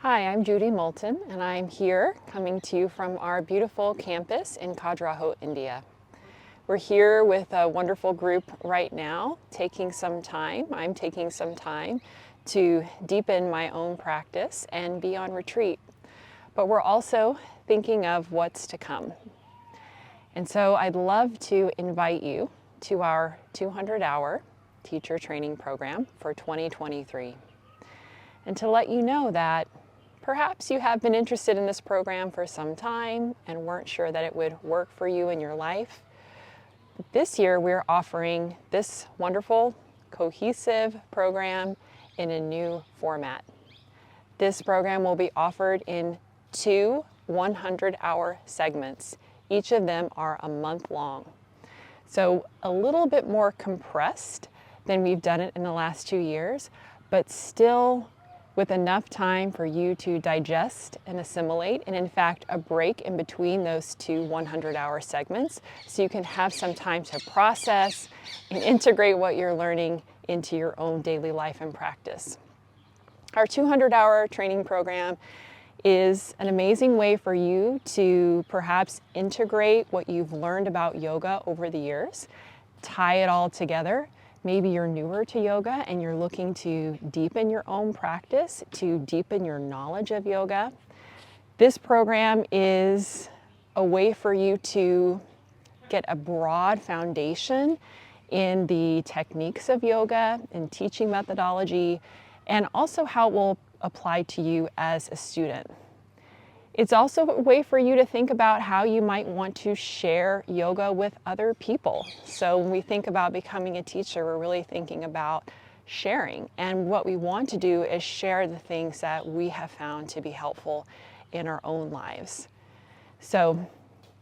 Hi, I'm Judy Moulton, and I'm here coming to you from our beautiful campus in Khajuraho, India. We're here with a wonderful group right now, taking some time. I'm taking some time to deepen my own practice and be on retreat. But we're also thinking of what's to come. And so I'd love to invite you to our 200-hour teacher training program for 2023. And to let you know that perhaps you have been interested in this program for some time and weren't sure that it would work for you in your life. But this year we're offering this wonderful, cohesive program in a new format. This program will be offered in 2 100-hour segments. Each of them are a month long. So a little bit more compressed than we've done it in the last 2 years, but still with enough time for you to digest and assimilate, and in fact a break in between those 2 100-hour segments so you can have some time to process and integrate what you're learning into your own daily life and practice. Our 200-hour training program is an amazing way for you to perhaps integrate what you've learned about yoga over the years, tie it all together. Maybe you're newer to yoga and you're looking to deepen your own practice, to deepen your knowledge of yoga. This program is a way for you to get a broad foundation in the techniques of yoga and teaching methodology, and also how it will apply to you as a student. It's also a way for you to think about how you might want to share yoga with other people. So when we think about becoming a teacher, we're really thinking about sharing. And what we want to do is share the things that we have found to be helpful in our own lives. So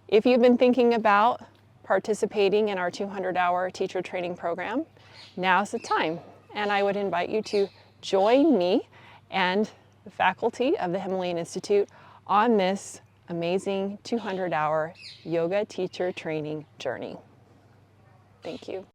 if you've been thinking about participating in our 200-hour teacher training program, now's the time. And I would invite you to join me and the faculty of the Himalayan Institute on this amazing 200-hour yoga teacher training journey. Thank you.